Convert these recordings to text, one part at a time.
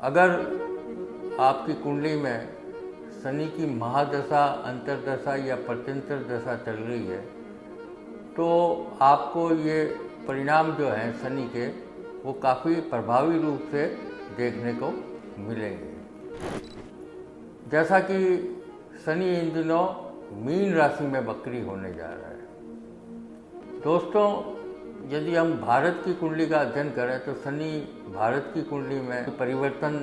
अगर आपकी कुंडली में शनि की महादशा, अंतर्दशा या प्रत्यंतर दशा चल रही है तो आपको ये परिणाम जो हैं शनि के वो काफ़ी प्रभावी रूप से देखने को मिलेंगे। जैसा कि शनि इन दिनों मीन राशि में वक्री होने जा रहा है। दोस्तों, यदि हम भारत की कुंडली का अध्ययन करें तो शनि भारत की कुंडली में परिवर्तन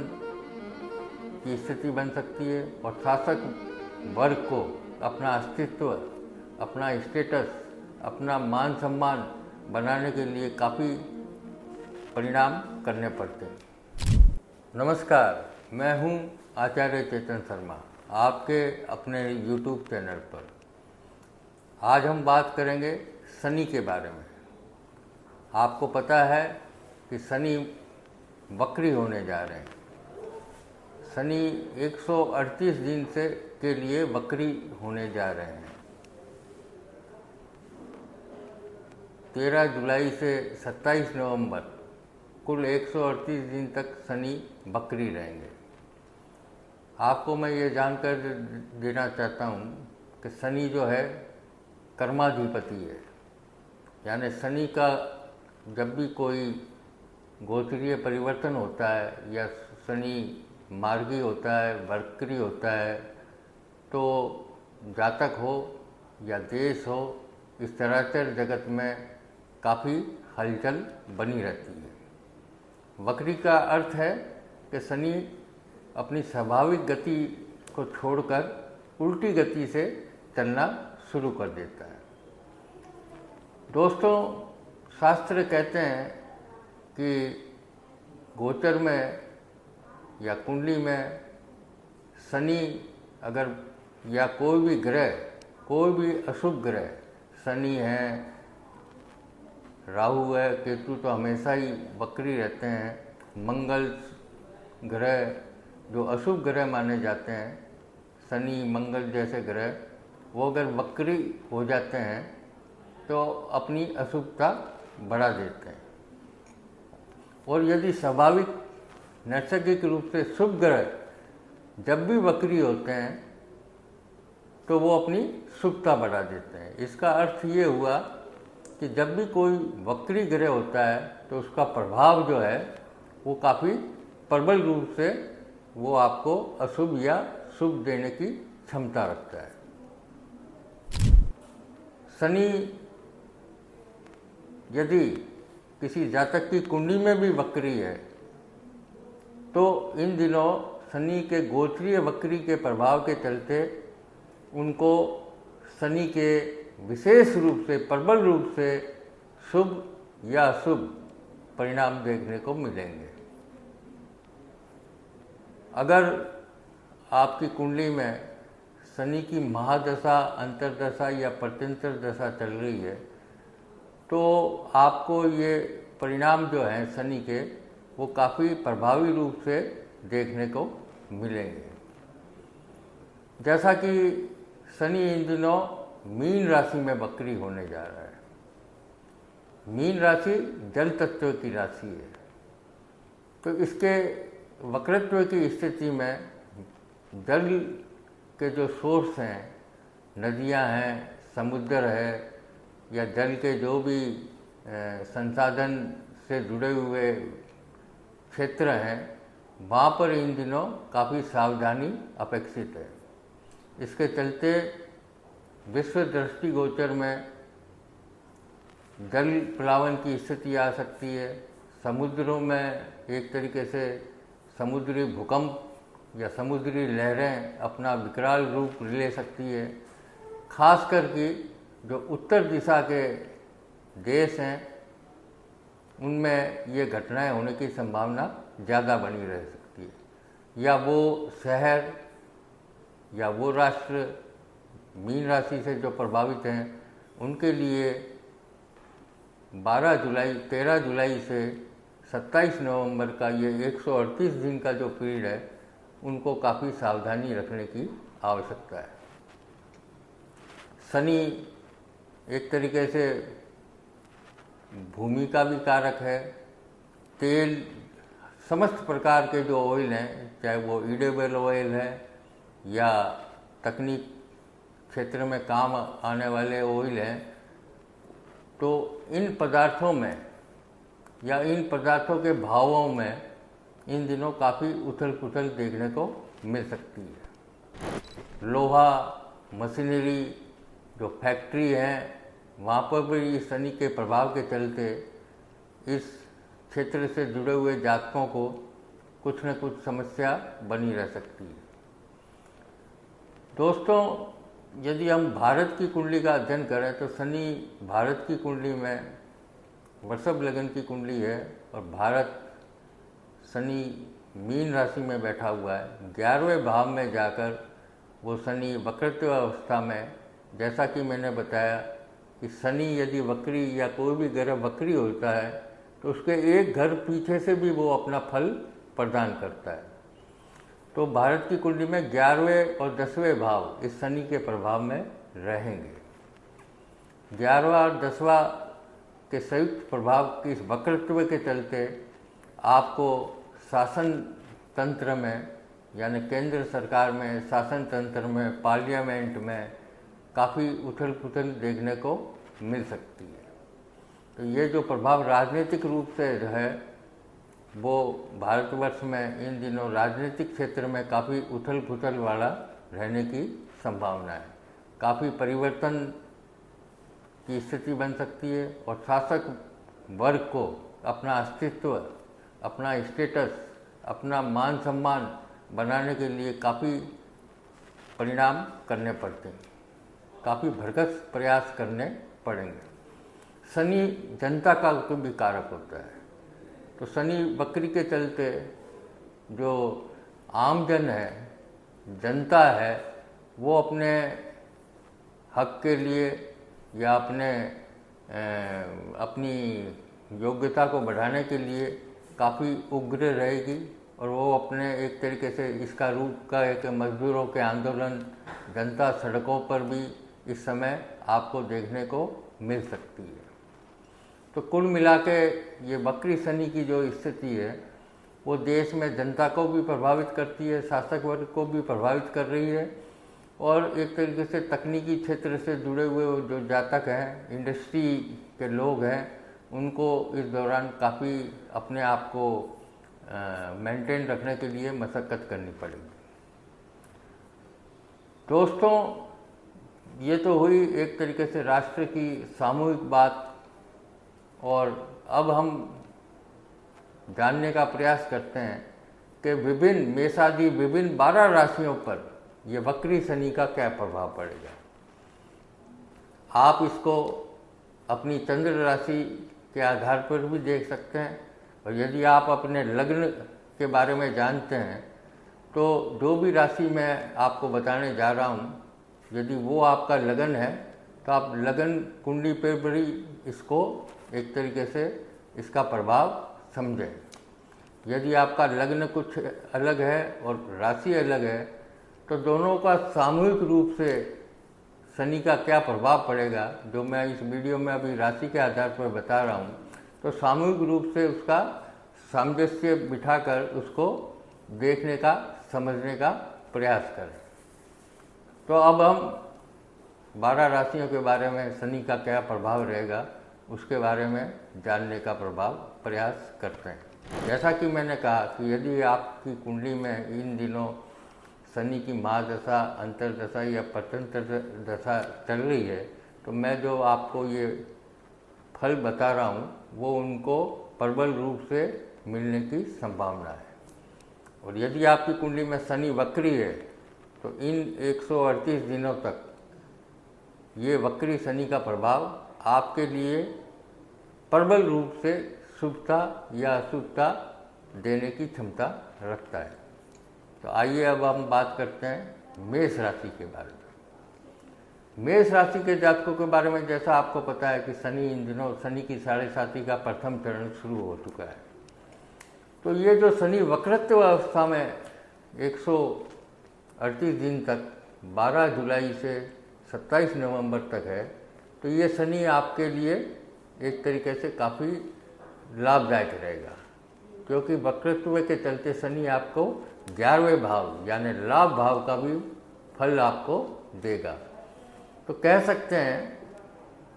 की स्थिति बन सकती है और शासक वर्ग को अपना अस्तित्व, अपना स्टेटस, अपना मान सम्मान बनाने के लिए काफ़ी परिणाम करने पड़ते हैं। नमस्कार, मैं हूं आचार्य चेतन शर्मा, आपके अपने YouTube चैनल पर। आज हम बात करेंगे शनि के बारे में। आपको पता है कि शनि वक्री होने जा रहे हैं। शनि 138 दिन से के लिए वक्री होने जा रहे हैं। 13 जुलाई से 27 नवंबर कुल 138 दिन तक शनि वक्री रहेंगे। आपको मैं ये जानकर देना चाहता हूँ कि शनि जो है कर्माधिपति है, यानी शनि का जब भी कोई गोचरीय परिवर्तन होता है या शनि मार्गी होता है, वक्री होता है, तो जातक हो या देश हो, इस चराचर जगत में काफ़ी हलचल बनी रहती है। वक्री का अर्थ है कि शनि अपनी स्वाभाविक गति को छोड़कर उल्टी गति से चलना शुरू कर देता है। दोस्तों, शास्त्र कहते हैं कि गोचर में या कुंडली में शनि अगर या कोई भी ग्रह, कोई भी अशुभ ग्रह, शनि है, राहु है, केतु तो हमेशा ही वक्री रहते हैं। मंगल ग्रह जो अशुभ ग्रह माने जाते हैं, शनि मंगल जैसे ग्रह, वो अगर वक्री हो जाते हैं तो अपनी अशुभता बढ़ा देते हैं। और यदि स्वाभाविक नैसर्गिक रूप से शुभ ग्रह जब भी वक्री होते हैं तो वो अपनी शुभता बढ़ा देते हैं। इसका अर्थ ये हुआ कि जब भी कोई वक्री ग्रह होता है तो उसका प्रभाव जो है वो काफ़ी प्रबल रूप से वो आपको अशुभ या शुभ देने की क्षमता रखता है। शनि यदि किसी जातक की कुंडली में भी वक्री है तो इन दिनों शनि के गोचरीय वक्री के प्रभाव के चलते उनको शनि के विशेष रूप से, प्रबल रूप से शुभ या अशुभ परिणाम देखने को मिलेंगे। अगर आपकी कुंडली में शनि की महादशा, अंतर्दशा या प्रत्यंतर दशा चल रही है तो आपको ये परिणाम जो हैं शनि के वो काफ़ी प्रभावी रूप से देखने को मिलेंगे। जैसा कि शनि इन दिनों मीन राशि में वक्री होने जा रहा है। मीन राशि जल तत्व की राशि है, तो इसके वक्रत्व की स्थिति में जल के जो सोर्स हैं, नदियां हैं, समुद्र है या जल के जो भी संसाधन से जुड़े हुए क्षेत्र हैं, वहाँ पर इन दिनों काफ़ी सावधानी अपेक्षित है। इसके चलते विश्व दृष्टि गोचर में जल प्लावन की स्थिति आ सकती है। समुद्रों में एक तरीके से समुद्री भूकंप या समुद्री लहरें अपना विकराल रूप ले सकती है। खास करके जो उत्तर दिशा के देश हैं उनमें ये घटनाएं होने की संभावना ज़्यादा बनी रह सकती है। या वो शहर या वो राष्ट्र मीन राशि से जो प्रभावित हैं उनके लिए 13 जुलाई से 27 नवंबर का ये 138 दिन का जो पीरियड है उनको काफ़ी सावधानी रखने की आवश्यकता है। शनि एक तरीके से भूमि का भी कारक है। तेल समस्त प्रकार के जो ऑयल हैं, चाहे वो ईडेबल ऑयल है या तकनीक क्षेत्र में काम आने वाले ऑयल हैं, तो इन पदार्थों में या इन पदार्थों के भावों में इन दिनों काफ़ी उथल पुथल देखने को मिल सकती है। लोहा, मशीनरी, जो फैक्ट्री हैं, वहाँ पर भी इस शनि के प्रभाव के चलते इस क्षेत्र से जुड़े हुए जातकों को कुछ न कुछ समस्या बनी रह सकती है। दोस्तों, यदि हम भारत की कुंडली का अध्ययन करें तो शनि भारत की कुंडली में वृषभ लग्न की कुंडली है और भारत शनि मीन राशि में बैठा हुआ है। 11वें भाव में जाकर वो शनि वक्रत्व अवस्था में, जैसा कि मैंने बताया कि शनि यदि वक्री या कोई भी ग्रह वक्री होता है तो उसके एक घर पीछे से भी वो अपना फल प्रदान करता है। तो भारत की कुंडली में 11वें और 10वें भाव इस शनि के प्रभाव में रहेंगे। 11वां और 10वां के संयुक्त प्रभाव की इस वक्रत्व के चलते आपको शासन तंत्र में, यानी केंद्र सरकार में, शासन तंत्र में, पार्लियामेंट में काफ़ी उथल पुथल देखने को मिल सकती है। तो ये जो प्रभाव राजनीतिक रूप से है वो भारतवर्ष में इन दिनों राजनीतिक क्षेत्र में काफ़ी उथल पुथल वाला रहने की संभावना है। काफ़ी परिवर्तन की स्थिति बन सकती है और शासक वर्ग को अपना अस्तित्व, अपना स्टेटस, अपना मान सम्मान बनाने के लिए काफ़ी परिणाम करने पड़ते हैं, काफ़ी भरकस प्रयास करने पड़ेंगे। शनि जनता का भी कारक होता है, तो शनि वक्री के चलते जो आमजन है, जनता है, वो अपने हक के लिए या अपनी योग्यता को बढ़ाने के लिए काफ़ी उग्र रहेगी और वो अपने एक तरीके से इसका रूप का एक मजदूरों के आंदोलन, जनता सड़कों पर भी इस समय आपको देखने को मिल सकती है। तो कुल मिला के ये वक्री शनि की जो स्थिति है वो देश में जनता को भी प्रभावित करती है, शासक वर्ग को भी प्रभावित कर रही है और एक तरीके से तकनीकी क्षेत्र से जुड़े हुए जो जातक हैं, इंडस्ट्री के लोग हैं, उनको इस दौरान काफ़ी अपने आप को मेंटेन रखने के लिए मशक्क़त करनी पड़ेगी। दोस्तों, ये तो हुई एक तरीके से राष्ट्र की सामूहिक बात और अब हम जानने का प्रयास करते हैं कि विभिन्न मेषादि विभिन्न 12 राशियों पर यह वक्री शनि का क्या प्रभाव पड़ेगा। आप इसको अपनी चंद्र राशि के आधार पर भी देख सकते हैं और यदि आप अपने लग्न के बारे में जानते हैं तो जो भी राशि मैं आपको बताने जा रहा हूँ, यदि वो आपका लगन है तो आप लगन कुंडली पर भी इसको एक तरीके से इसका प्रभाव समझें। यदि आपका लग्न कुछ अलग है और राशि अलग है तो दोनों का सामूहिक रूप से शनि का क्या प्रभाव पड़ेगा, जो मैं इस वीडियो में अभी राशि के आधार पर बता रहा हूँ, तो सामूहिक रूप से उसका सामंजस्य बिठाकर उसको देखने का, समझने का प्रयास करें। तो अब हम 12 राशियों के बारे में शनि का क्या प्रभाव रहेगा उसके बारे में जानने का प्रयास करते हैं। जैसा कि मैंने कहा कि यदि आपकी कुंडली में इन दिनों शनि की महादशा, अंतरदशा या प्रत्यंतर दशा चल रही है तो मैं जो आपको ये फल बता रहा हूँ वो उनको प्रबल रूप से मिलने की संभावना है। और यदि आपकी कुंडली में शनि वक्री है तो इन 138 दिनों तक ये वक्री शनि का प्रभाव आपके लिए प्रबल रूप से शुभता या अशुभता देने की क्षमता रखता है। तो आइए अब हम बात करते हैं मेष राशि के बारे में। मेष राशि के जातकों के बारे में जैसा आपको पता है कि शनि इन दिनों शनि की 7.5 का प्रथम चरण शुरू हो चुका है। तो ये जो शनि वक्रत्व अवस्था में 138 दिन तक 12 जुलाई से 27 नवंबर तक है, तो ये शनि आपके लिए एक तरीके से काफ़ी लाभदायक रहेगा। क्योंकि वक्रत्व के चलते शनि आपको 11वें भाव यानी लाभ भाव का भी फल आपको देगा। तो कह सकते हैं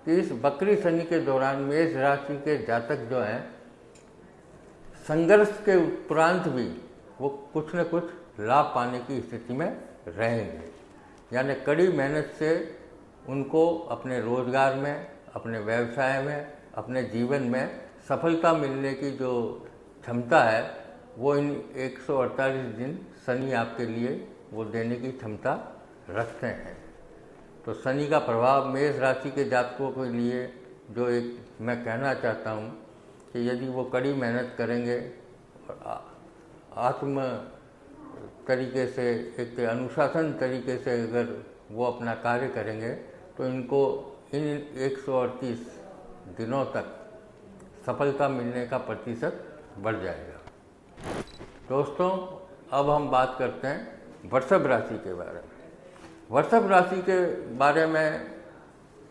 कि इस वक्री शनि के दौरान मेष राशि के जातक जो हैं संघर्ष के उपरांत भी वो कुछ न कुछ लाभ पाने की स्थिति में रहेंगे। यानी कड़ी मेहनत से उनको अपने रोजगार में, अपने व्यवसाय में, अपने जीवन में सफलता मिलने की जो क्षमता है वो इन 148 दिन शनि आपके लिए वो देने की क्षमता रखते हैं। तो शनि का प्रभाव मेष राशि के जातकों के लिए जो एक मैं कहना चाहता हूँ कि यदि वो कड़ी मेहनत करेंगे और आत्म तरीके से, एक अनुशासन तरीके से अगर वो अपना कार्य करेंगे तो इनको इन 138 दिनों तक सफलता मिलने का प्रतिशत बढ़ जाएगा। दोस्तों, अब हम बात करते हैं वृषभ राशि के बारे में। वृषभ राशि के बारे में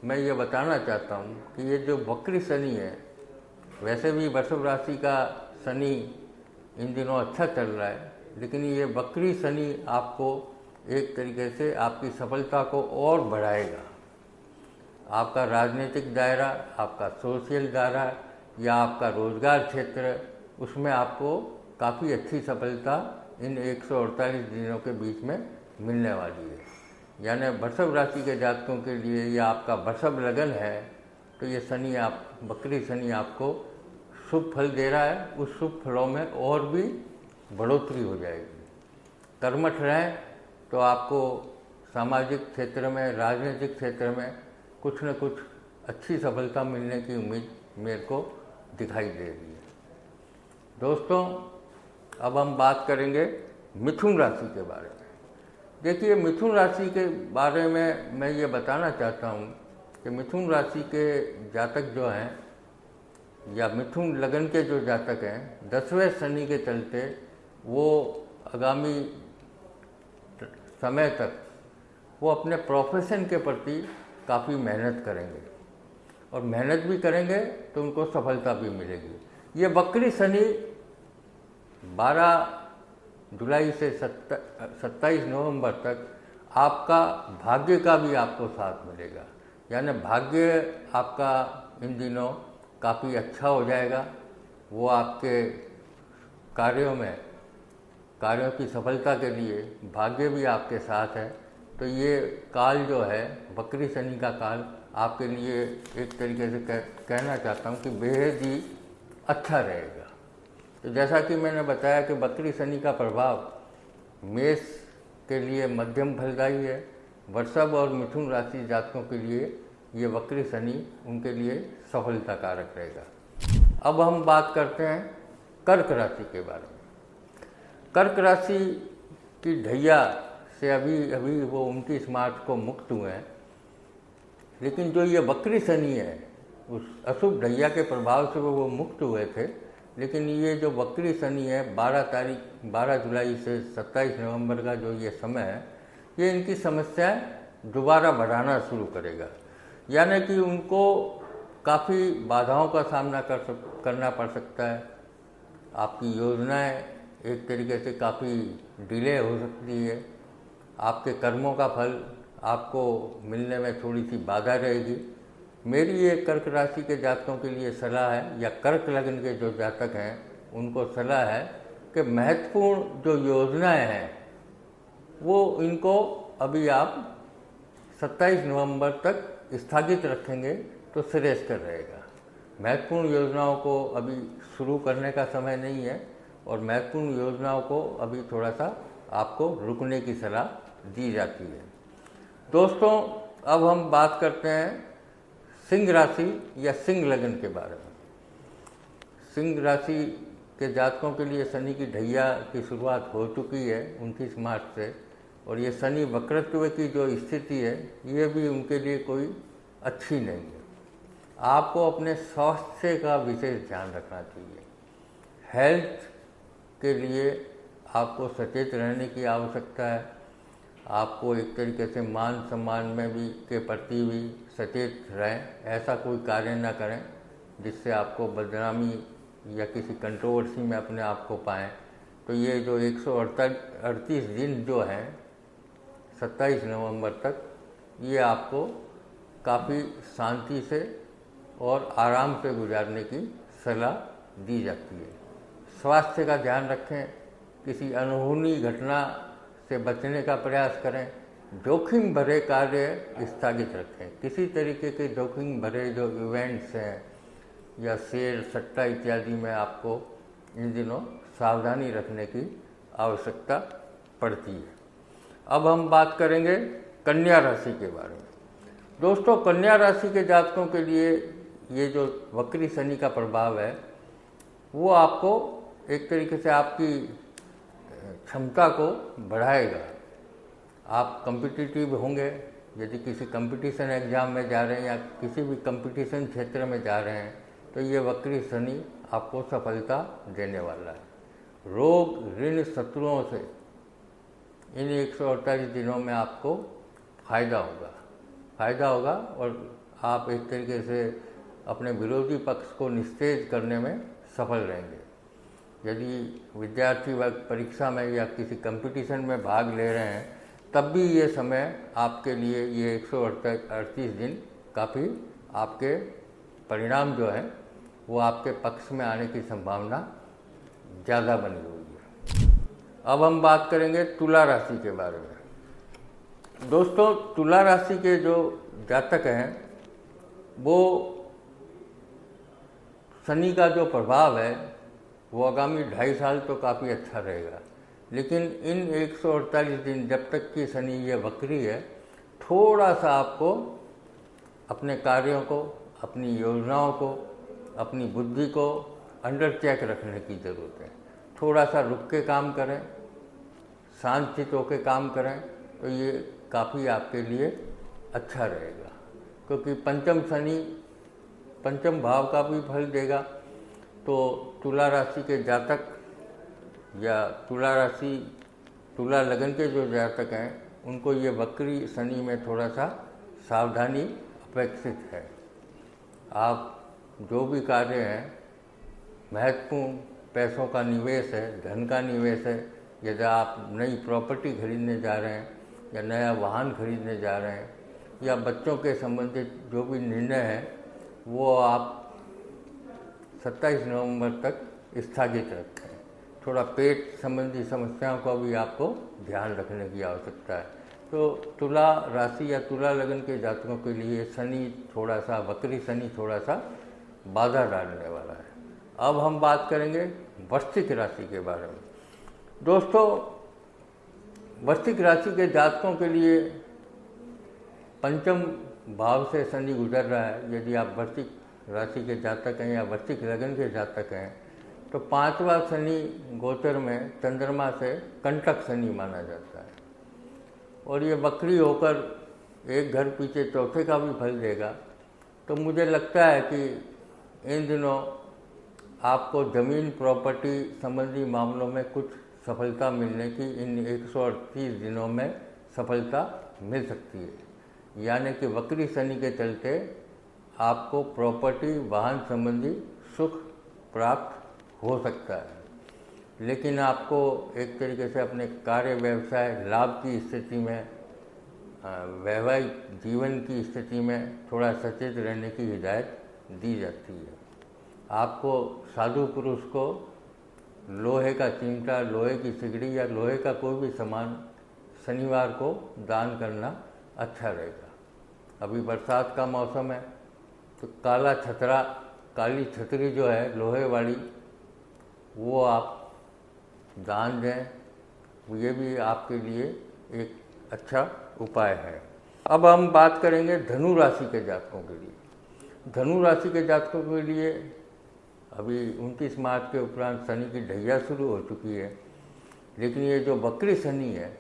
मैं ये बताना चाहता हूँ कि ये जो वक्री शनि है, वैसे भी वृषभ राशि का शनि इन दिनों अच्छा चल रहा है, लेकिन ये वक्री शनि आपको एक तरीके से आपकी सफलता को और बढ़ाएगा। आपका राजनीतिक दायरा, आपका सोशल दायरा या आपका रोजगार क्षेत्र, उसमें आपको काफ़ी अच्छी सफलता इन 148 दिनों के बीच में मिलने वाली है। यानी वृषभ राशि के जातकों के लिए या आपका वृषभ लगन है तो ये शनि वक्री शनि आपको शुभ फल दे रहा है। उस शुभ फलों में और भी बढ़ोतरी हो जाएगी। कर्मठ रहें तो आपको सामाजिक क्षेत्र में, राजनीतिक क्षेत्र में कुछ न कुछ अच्छी सफलता मिलने की उम्मीद मेरे को दिखाई दे रही है। दोस्तों, अब हम बात करेंगे मिथुन राशि के बारे में। देखिए, मिथुन राशि के बारे में मैं ये बताना चाहता हूँ कि मिथुन राशि के जातक जो हैं या मिथुन लगन के जो जातक हैं, 10वें शनि के चलते वो आगामी समय तक वो अपने प्रोफेशन के प्रति काफ़ी मेहनत करेंगे और मेहनत भी करेंगे तो उनको सफलता भी मिलेगी। ये वक्री शनि 12 जुलाई से 27 नवंबर तक आपका भाग्य का भी आपको साथ मिलेगा। यानी भाग्य आपका इन दिनों काफ़ी अच्छा हो जाएगा। वो आपके कार्यों की सफलता के लिए भाग्य भी आपके साथ है। तो ये काल जो है, वक्री शनि का काल, आपके लिए एक तरीके से कहना चाहता हूँ कि बेहद ही अच्छा रहेगा। तो जैसा कि मैंने बताया कि वक्री शनि का प्रभाव मेष के लिए मध्यम फलदायी है। वृषभ और मिथुन राशि जातकों के लिए ये वक्री शनि उनके लिए सफलता कारक रहेगा। अब हम बात करते हैं कर्क राशि के बारे में। कर्क राशि की ढैया से अभी वो 29 मार्च को मुक्त हुए हैं, लेकिन जो ये वक्री शनि है उस अशुभ ढैया के प्रभाव से वो मुक्त हुए थे। लेकिन ये जो वक्री शनि है 12 जुलाई से 27 नवंबर का जो ये समय है, ये इनकी समस्याएं दोबारा बढ़ाना शुरू करेगा। यानी कि उनको काफ़ी बाधाओं का सामना करना पड़ सकता है। आपकी योजनाएं एक तरीके से काफ़ी डिले हो सकती है। आपके कर्मों का फल आपको मिलने में थोड़ी सी बाधा रहेगी। मेरी ये कर्क राशि के जातकों के लिए सलाह है, या कर्क लग्न के जो जातक हैं उनको सलाह है कि महत्वपूर्ण जो योजनाएं हैं वो इनको अभी आप 27 नवंबर तक स्थगित रखेंगे तो श्रेयस्कर रहेगा। महत्वपूर्ण योजनाओं को अभी शुरू करने का समय नहीं है और महत्वपूर्ण योजनाओं को अभी थोड़ा सा आपको रुकने की सलाह दी जाती है। दोस्तों, अब हम बात करते हैं सिंह राशि या सिंह लगन के बारे में। सिंह राशि के जातकों के लिए शनि की ढैया की शुरुआत हो चुकी है 29 मार्च से, और ये शनि वक्रत्व की जो स्थिति है ये भी उनके लिए कोई अच्छी नहीं है। आपको अपने स्वास्थ्य का विशेष ध्यान रखना चाहिए। हेल्थ के लिए आपको सचेत रहने की आवश्यकता है। आपको एक तरीके से मान सम्मान में भी के प्रति भी सचेत रहें। ऐसा कोई कार्य ना करें जिससे आपको बदनामी या किसी कंट्रोवर्सी में अपने आप को पाएँ, तो ये जो 138 दिन जो हैं 27 नवंबर तक, ये आपको काफ़ी शांति से और आराम से गुजारने की सलाह दी जाती है। स्वास्थ्य का ध्यान रखें, किसी अनहोनी घटना से बचने का प्रयास करें, जोखिम भरे कार्य स्थगित रखें। किसी तरीके के जोखिम भरे जो इवेंट्स हैं या शेयर सट्टा इत्यादि में आपको इन दिनों सावधानी रखने की आवश्यकता पड़ती है। अब हम बात करेंगे कन्या राशि के बारे में। दोस्तों, कन्या राशि के जातकों के लिए ये जो वक्री शनि का प्रभाव है वो आपको एक तरीके से आपकी क्षमता को बढ़ाएगा। आप कॉम्पिटिटिव होंगे, यदि किसी कंपटीशन एग्जाम में जा रहे हैं या किसी भी कंपटीशन क्षेत्र में जा रहे हैं तो ये वक्री शनि आपको सफलता देने वाला है। रोग, ऋण, शत्रुओं से इन 148 दिनों में आपको फायदा होगा और आप एक तरीके से अपने विरोधी पक्ष को निस्तेज करने में सफल रहेंगे। यदि विद्यार्थी वर्ग परीक्षा में या किसी कंपटीशन में भाग ले रहे हैं तब भी ये समय आपके लिए, ये 138 दिन काफ़ी आपके परिणाम जो है वो आपके पक्ष में आने की संभावना ज़्यादा बनी हुई है। अब हम बात करेंगे तुला राशि के बारे में। दोस्तों, तुला राशि के जो जातक हैं वो शनि का जो प्रभाव है वो आगामी 2.5 साल तो काफ़ी अच्छा रहेगा, लेकिन इन 148 दिन जब तक कि शनि ये वक्री है, थोड़ा सा आपको अपने कार्यों को, अपनी योजनाओं को, अपनी बुद्धि को अंडर चेक रखने की ज़रूरत है। थोड़ा सा रुक के काम करें, शांत चित्त होकर काम करें तो ये काफ़ी आपके लिए अच्छा रहेगा, क्योंकि पंचम शनि पंचम भाव का भी फल देगा। तो तुला राशि के जातक या तुला लगन के जो जातक हैं उनको ये वक्री शनि में थोड़ा सा सावधानी अपेक्षित है। आप जो भी कार्य हैं, महत्वपूर्ण पैसों का निवेश है, धन का निवेश है, यदि आप नई प्रॉपर्टी खरीदने जा रहे हैं या नया वाहन खरीदने जा रहे हैं या बच्चों के संबंधित जो भी निर्णय है वो आप 27 नवंबर तक स्थगित रखें। थोड़ा पेट संबंधी समस्याओं का भी आपको ध्यान रखने की आवश्यकता है। तो तुला राशि या तुला लगन के जातकों के लिए शनि थोड़ा सा, वक्री शनि थोड़ा सा बाधा डालने वाला है। अब हम बात करेंगे वृश्चिक राशि के बारे में। दोस्तों, वृश्चिक राशि के जातकों के लिए पंचम भाव से शनि गुजर रहा है। यदि आप वृश्चिक राशि के जातक हैं या वृश्चिक लगन के जातक हैं तो 5वां शनि गोचर में चंद्रमा से कंटक शनि माना जाता है और ये वक्री होकर एक घर पीछे चौथे का भी फल देगा। तो मुझे लगता है कि इन दिनों आपको ज़मीन प्रॉपर्टी संबंधी मामलों में कुछ सफलता मिलने की इन 138 दिनों में सफलता मिल सकती है। यानी कि वक्री शनि के चलते आपको प्रॉपर्टी, वाहन संबंधी सुख प्राप्त हो सकता है, लेकिन आपको एक तरीके से अपने कार्य व्यवसाय लाभ की स्थिति में, वैवाहिक जीवन की स्थिति में थोड़ा सचेत रहने की हिदायत दी जाती है। आपको साधु पुरुष को लोहे का चिमटा, लोहे की सिगड़ी या लोहे का कोई भी सामान शनिवार को दान करना अच्छा रहेगा। अभी बरसात का मौसम है तो काली छतरी जो है लोहे वाली, वो आप दान दें, ये भी आपके लिए एक अच्छा उपाय है। अब हम बात करेंगे धनु राशि के जातकों के लिए। धनु राशि के जातकों के लिए अभी 29 मार्च के उपरांत शनि की ढैया शुरू हो चुकी है, लेकिन ये जो वक्री शनि है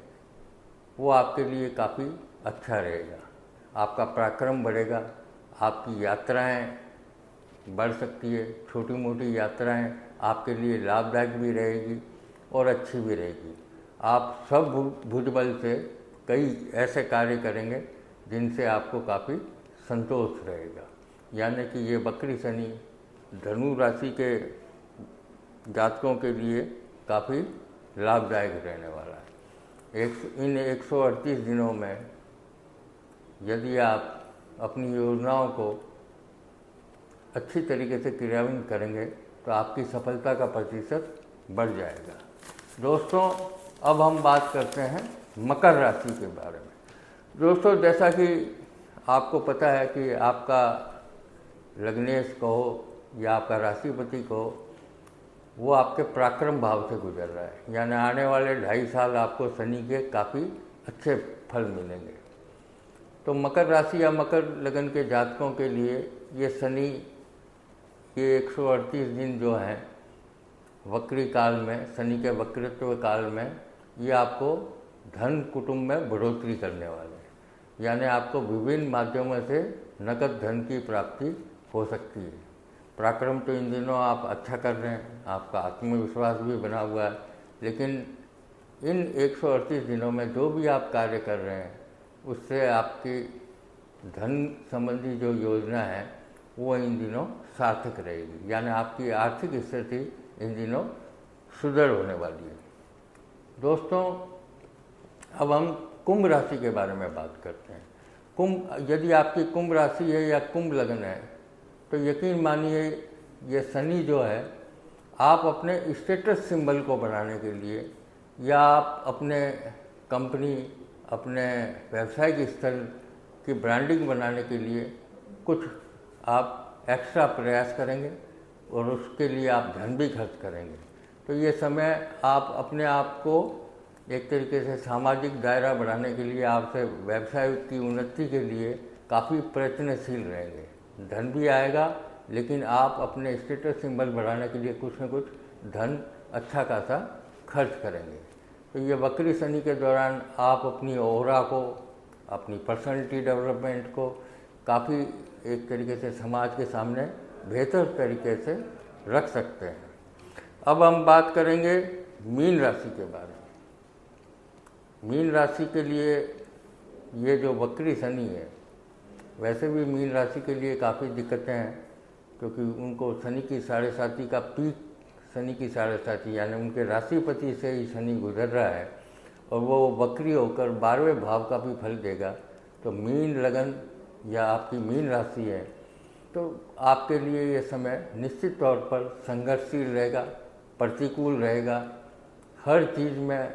वो आपके लिए काफ़ी अच्छा रहेगा। आपका पराक्रम बढ़ेगा, आपकी यात्राएं बढ़ सकती है, छोटी मोटी यात्राएं आपके लिए लाभदायक भी रहेगी और अच्छी भी रहेगी। आप सब भुजबल से कई ऐसे कार्य करेंगे जिनसे आपको काफ़ी संतोष रहेगा। यानी कि ये वक्री शनि धनु राशि के जातकों के लिए काफ़ी लाभदायक रहने वाला है। इन 138 दिनों में यदि आप अपनी योजनाओं को अच्छी तरीके से क्रियान्वित करेंगे तो आपकी सफलता का प्रतिशत बढ़ जाएगा। दोस्तों, अब हम बात करते हैं मकर राशि के बारे में। दोस्तों, जैसा कि आपको पता है कि आपका लग्नेश कहो या आपका राशिपति कहो, वो आपके पराक्रम भाव से गुजर रहा है, यानी आने वाले 2.5 साल आपको शनि के काफ़ी अच्छे फल मिलेंगे। तो मकर राशि या मकर लगन के जातकों के लिए ये शनि के 138 दिन जो हैं वक्री काल में, शनि के वक्रित्व काल में, ये आपको धन कुटुंब में बढ़ोतरी करने वाले हैं, यानी आपको विभिन्न माध्यमों से नकद धन की प्राप्ति हो सकती है। पराक्रम तो इन दिनों आप अच्छा कर रहे हैं, आपका आत्मविश्वास भी बना हुआ है, लेकिन इन 138 दिनों में जो भी आप कार्य कर रहे हैं उससे आपकी धन संबंधी जो योजना है वो इन दिनों सार्थक रहेगी, यानी आपकी आर्थिक स्थिति इन दिनों सुदृढ़ होने वाली है। दोस्तों, अब हम कुंभ राशि के बारे में बात करते हैं। यदि आपकी कुंभ राशि है या कुंभ लगन है तो यकीन मानिए ये शनि जो है, आप अपने स्टेटस सिंबल को बढ़ाने के लिए या आप अपने कंपनी, अपने व्यावसायिक स्तर की ब्रांडिंग बनाने के लिए कुछ आप एक्स्ट्रा प्रयास करेंगे और उसके लिए आप धन भी खर्च करेंगे। तो ये समय आप अपने आप को एक तरीके से सामाजिक दायरा बढ़ाने के लिए, आपसे व्यवसाय की उन्नति के लिए काफ़ी प्रयत्नशील रहेंगे। धन भी आएगा, लेकिन आप अपने स्टेटस सिंबल बढ़ाने के लिए कुछ न कुछ धन अच्छा खासा खर्च करेंगे। तो ये वक्री शनि के दौरान आप अपनी ओरा को, अपनी पर्सनालिटी डेवलपमेंट को काफ़ी एक तरीके से समाज के सामने बेहतर तरीके से रख सकते हैं। अब हम बात करेंगे मीन राशि के बारे में। मीन राशि के लिए ये जो वक्री शनि है, वैसे भी मीन राशि के लिए काफ़ी दिक्कतें हैं, क्योंकि उनको शनि की 7.5 का पीक, शनि की 7.5 यानी उनके राशिपति से ही शनि गुजर रहा है और वो वक्री होकर 12वें भाव का भी फल देगा। तो मीन लगन या आपकी मीन राशि है तो आपके लिए ये समय निश्चित तौर पर संघर्षशील रहेगा, प्रतिकूल रहेगा। हर चीज़ में,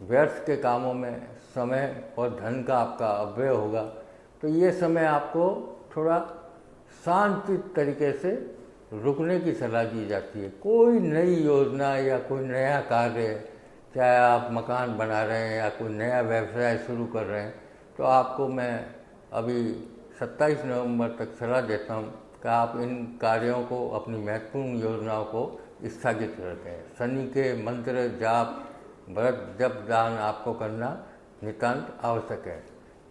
व्यर्थ के कामों में समय और धन का आपका अपव्यय होगा। तो ये समय आपको थोड़ा शांति तरीके से रुकने की सलाह दी जाती है। कोई नई योजना या कोई नया कार्य, चाहे आप मकान बना रहे हैं या कोई नया व्यवसाय शुरू कर रहे हैं, तो आपको मैं अभी 27 नवंबर तक सलाह देता हूँ कि आप इन कार्यों को, अपनी महत्वपूर्ण योजनाओं को स्थगित रखें। शनि के मंत्र जाप, व्रत, जप, दान आपको करना नितांत आवश्यक है।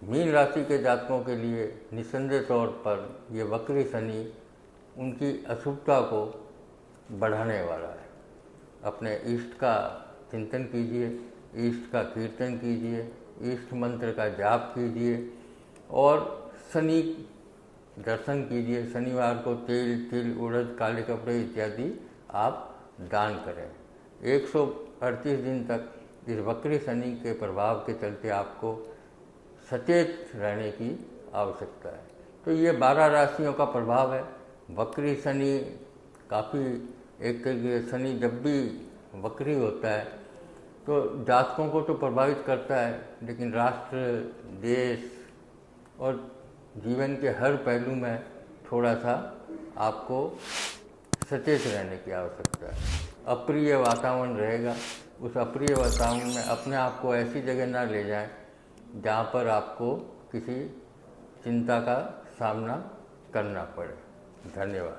मीन राशि के जातकों के लिए निस्संदेह तौर पर ये वक्री शनि उनकी अशुभता को बढ़ाने वाला है। अपने इष्ट का चिंतन कीजिए, इष्ट का कीर्तन कीजिए, इष्ट मंत्र का जाप कीजिए और शनि दर्शन कीजिए। शनिवार को तेल, तिल, उड़द, काले कपड़े इत्यादि आप दान करें। 138 दिन तक इस वक्री शनि के प्रभाव के चलते आपको सचेत रहने की आवश्यकता है। तो ये 12 राशियों का प्रभाव है। वक्री शनि काफ़ी, एक तरीके से शनि जब भी वक्री होता है तो जातकों को तो प्रभावित करता है, लेकिन राष्ट्र, देश और जीवन के हर पहलू में थोड़ा सा आपको सचेत रहने की आवश्यकता है। अप्रिय वातावरण रहेगा, उस अप्रिय वातावरण में अपने आप को ऐसी जगह ना ले जाएं जहाँ पर आपको किसी चिंता का सामना करना पड़े। धन्यवाद।